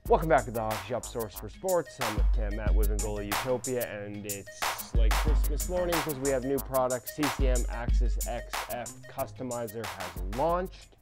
Welcome back to the Hockey Shop Source for Sports. I'm with Cam Matt with Angola Utopia, and it's like Christmas morning because we have new products. CCM Axis XF Customizer has launched.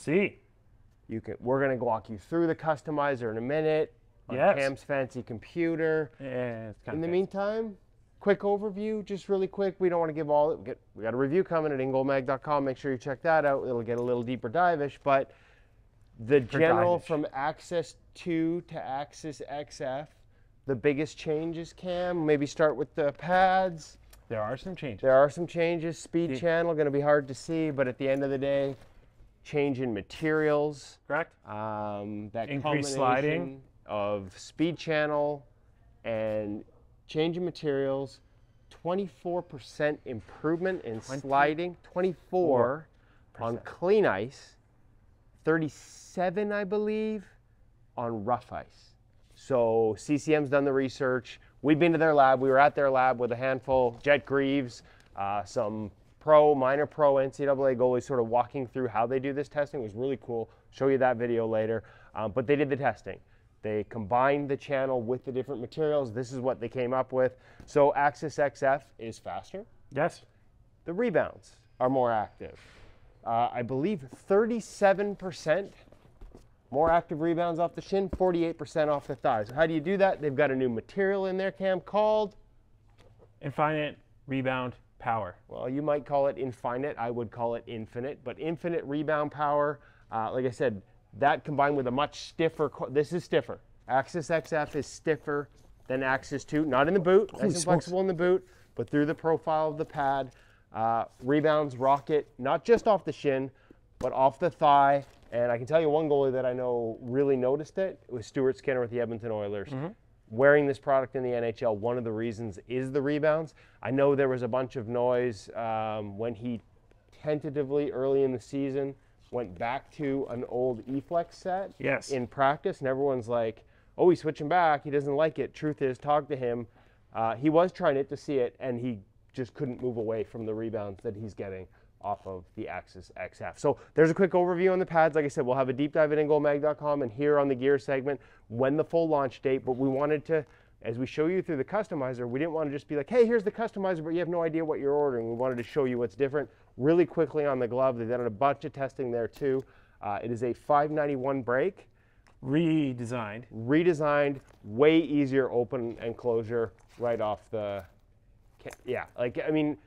We're going to walk you through the customizer in a minute on Cam's fancy computer. Yeah, it's kind in of the meantime, quick overview, just really quick. We don't want to give all it. We got a review coming at ingolmag.com. Make sure you check that out. It'll get a little deeper dive-ish, but the general from Axis 2 to Axis XF, the biggest changes, Cam, maybe start with the pads. There are some changes. There are some changes. Speed channel, going to be hard to see, but at the end of the day, change in materials. Correct. That increased sliding of speed channel and change in materials, 24% improvement in sliding, 24 on clean ice, 37, I believe, on rough ice. So CCM's done the research. We've been to their lab. We were at their lab with a handful, Jet Greaves, some minor pro NCAA goalies sort of walking through how they do this testing. It was really cool. Show you that video later. But they did the testing. They combined the channel with the different materials. This is what they came up with. So Axis XF is faster. Yes. The rebounds are more active. I believe 37% more active rebounds off the shin, 48% off the thighs. So how do you do that? They've got a new material in there, Cam, called Infinite Rebound Power. Well, you might call it infinite. I would call it infinite. But infinite rebound power, like I said, that combined with a much stiffer, this is stiffer. Axis XF is stiffer than Axis 2. Not in the boot, nice and flexible in the boot, but through the profile of the pad. Rebounds rocket, not just off the shin, but off the thigh. And I can tell you one goalie that I know really noticed it. It was Stuart Skinner with the Edmonton Oilers. Wearing this product in the NHL, one of the reasons is the rebounds. I know there was a bunch of noise when he tentatively early in the season went back to an old E-Flex set in practice, and everyone's like, oh, he's switching back. He doesn't like it. Truth is, talk to him. He was trying it to see it, and he just couldn't move away from the rebounds that he's getting off of the Axis XF. So there's a quick overview on the pads. Like I said, we'll have a deep dive at ingolmag.com and here on the gear segment when the full launch date, but we wanted to, as we show you through the customizer, we didn't want to just be like, hey, here's the customizer, but you have no idea what you're ordering. We wanted to show you what's different really quickly on the glove. They've done a bunch of testing there too. It is a 591 break. Redesigned, way easier open and closure right off the, I mean,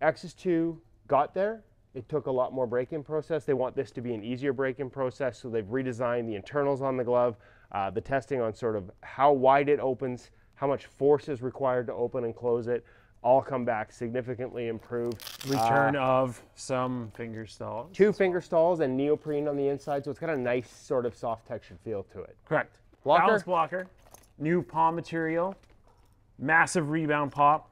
Axis 2 got there. It took a lot more break-in process. They want this to be an easier break-in process, so they've redesigned the internals on the glove, the testing on sort of how wide it opens, how much force is required to open and close it, all come back significantly improved. Return of some finger stalls. 2 finger stalls and neoprene on the inside, so it's got a nice sort of soft textured feel to it. Correct. Balance blocker, new palm material, massive rebound pop,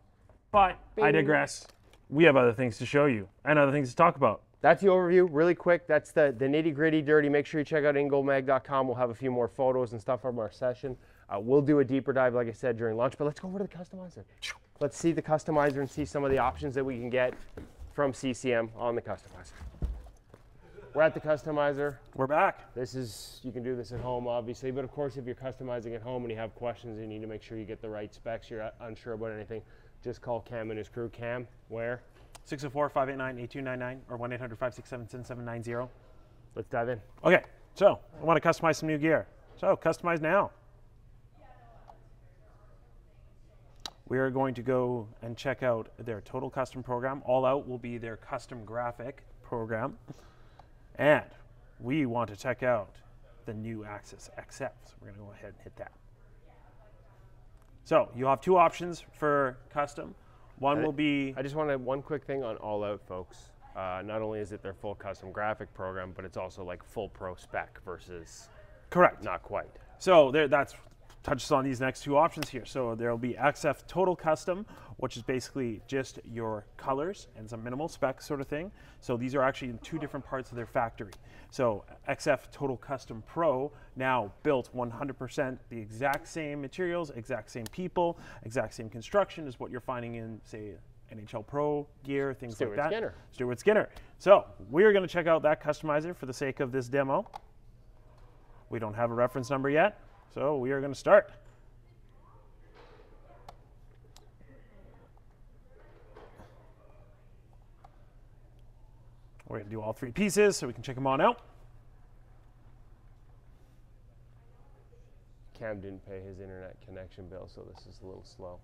but I digress. We have other things to show you and other things to talk about. That's the overview, really quick. That's the nitty gritty dirty. Make sure you check out ingolmag.com. We'll have a few more photos and stuff from our session. We'll do a deeper dive, like I said, during lunch, but let's go over to the customizer. Let's see the customizer and see some of the options that we can get from CCM on the customizer. We're at the customizer. We're back. This is, you can do this at home, obviously, but of course, if you're customizing at home and you have questions, you need to make sure you get the right specs, you're unsure about anything, just call Cam and his crew. Cam, where? 604-589-8299 or 1-800-567-7790. Let's dive in. Okay, so I want to customize some new gear. So customize now. We are going to go and check out their Total Custom program. All Out will be their custom graphic program. And we want to check out the new Axis XF. So we're going to go ahead and hit that. So you'll have 2 options for custom. One will be... I just want to have one quick thing on All Out, folks. Not only is it their full custom graphic program, but it's also like full pro spec versus... Correct. Not quite. So that's touches on these next 2 options here. So there will be XF Total Custom, which is basically just your colors and some minimal spec sort of thing. So these are actually in 2 different parts of their factory. So XF Total Custom Pro, now built 100% the exact same materials, exact same people, exact same construction as what you're finding in, say, NHL Pro gear, things like that. Stuart Skinner. So we're going to check out that customizer for the sake of this demo. We don't have a reference number yet, so we are going to start. We're going to do all 3 pieces so we can check them on out. Cam didn't pay his internet connection bill, so this is a little slow.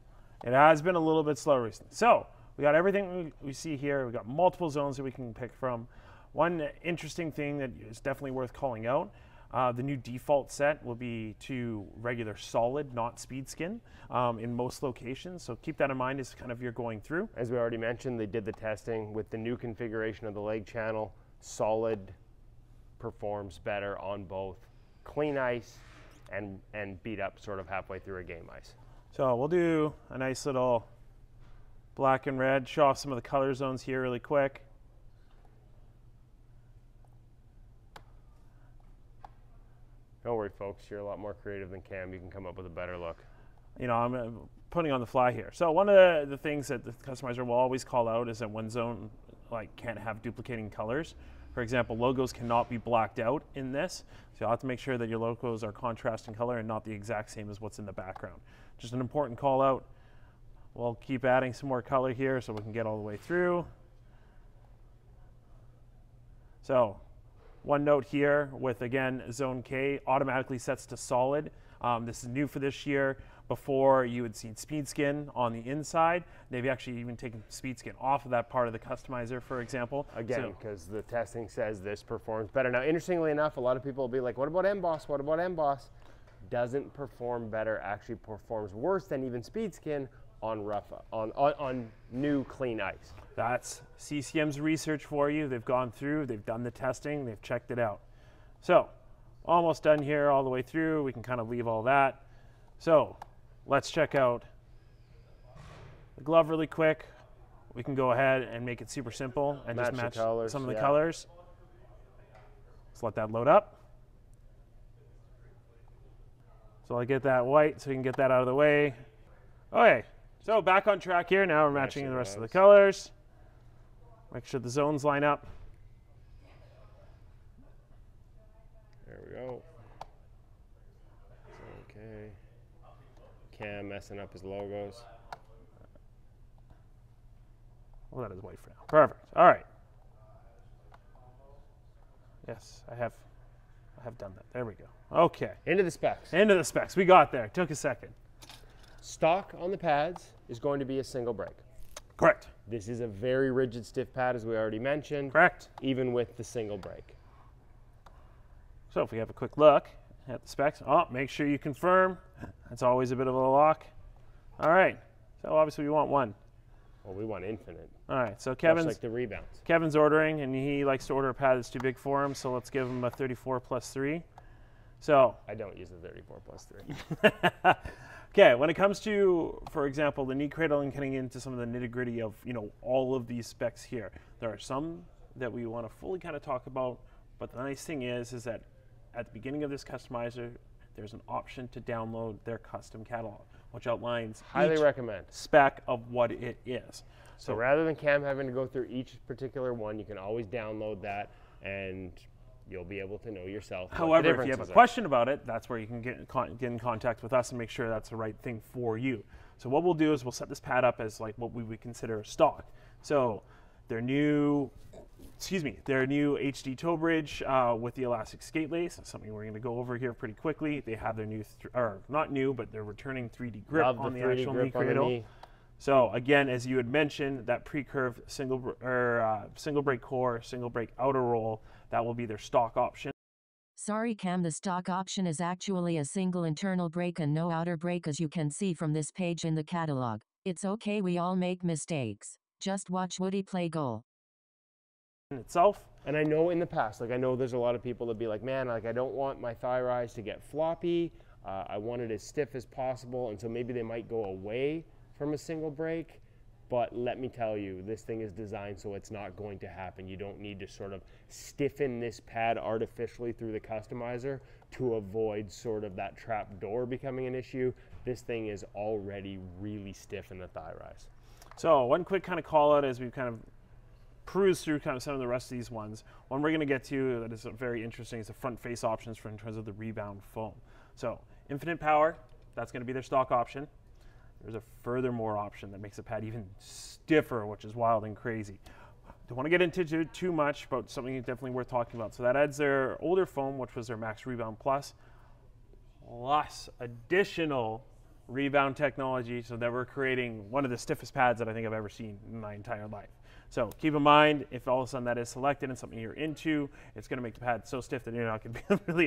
It has been a little bit slow recently. So we got everything we see here. We got multiple zones that we can pick from. One interesting thing that is definitely worth calling out, the new default set will be to regular solid, not speed skin, in most locations. So keep that in mind as kind of you're going through. As we already mentioned, they did the testing with the new configuration of the leg channel. Solid performs better on both clean ice and beat up sort of halfway through a game ice. So we'll do a nice little black and red, show off some of the color zones here really quick. Don't worry, folks, you're a lot more creative than Cam. You can come up with a better look. You know, I'm putting on the fly here. So one of the things that the customizer will always call out is that one zone can't have duplicating colors. For example, logos cannot be blacked out in this. So you'll have to make sure that your logos are contrasting color and not the exact same as what's in the background. Just an important call out. We'll keep adding some more color here so we can get all the way through. So one note here with, again, Zone K automatically sets to solid. This is new for this year. Before, you had seen speed skin on the inside. They've actually even taken speed skin off of that part of the customizer, for example. Again, because the testing says this performs better. Now, interestingly enough, a lot of people will be like, what about emboss? What about emboss? Doesn't perform better, actually performs worse than even speed skin on on new clean ice. That's CCM's research for you. They've gone through, they've done the testing, they've checked it out. So, almost done here all the way through. We can kind of leave all that. So, let's check out the glove really quick. We can go ahead and make it super simple and just match colors, some of the colors. Let's let that load up. So I get that white so we can get that out of the way. Okay, so back on track here. Now we're matching the rest of the colors. Make sure the zones line up. There we go. Okay. Cam messing up his logos. Well, that is white for now. Perfect. All right. Yes, I have done that. There we go. Okay. Into the specs. Into the specs. We got there. Took a second. Stock on the pads is going to be a single break. Correct. This is a very rigid, stiff pad, as we already mentioned. Correct. Even with the single break. So if we have a quick look at the specs, make sure you confirm. That's always a bit of a lock. All right. So obviously we want one. Well, we want infinite. All right. So Like the rebounds. Kevin's ordering, and he likes to order a pad that's too big for him. So let's give him a 34 plus 3. So I don't use the 34 plus 3. okay, when it comes to, for example, the knee cradle and getting into some of the nitty-gritty of, all of these specs here, there are some that we want to fully kind of talk about, but the nice thing is that at the beginning of this customizer, there's an option to download their custom catalog, which outlines Highly each recommend. spec of what it is. So rather than Cam having to go through each particular one, you can always download that and you'll be able to know yourself. However, if you have a question about it, that's where you can get in contact with us and make sure that's the right thing for you. So what we'll do is we'll set this pad up as like what we would consider a stock. So their new HD toe bridge with the elastic skate lace. That's something we're going to go over here pretty quickly. They have their new, not new, but they're returning 3D grip on the actual knee cradle. So again, as you had mentioned, that pre-curved single break core, single break outer roll, that will be their stock option. Sorry Cam, the stock option is actually a single internal break and no outer break, as you can see from this page in the catalog. It's okay, we all make mistakes. Just watch Woody play goal. Itself. And I know in the past, I know there's a lot of people that be like, man, I don't want my thigh rise to get floppy. I want it as stiff as possible, and so maybe they might go away from a single break. But let me tell you, this thing is designed so it's not going to happen. You don't need to sort of stiffen this pad artificially through the customizer to avoid sort of that trap door becoming an issue. This thing is already really stiff in the thigh rise. So one quick kind of call out as we've kind of peruse through kind of some of the rest of these ones. One we're going to get to that is very interesting is the front face options in terms of the rebound foam. So infinite power, that's going to be their stock option. There's a furthermore option that makes the pad even stiffer, which is wild and crazy. Don't want to get into too much, but something definitely worth talking about. So that adds their older foam, which was their Max Rebound Plus additional rebound technology, so that we're creating one of the stiffest pads that I think I've ever seen in my entire life. So keep in mind, if all of a sudden that is selected and something you're into, it's going to make the pad so stiff that you're not going to be really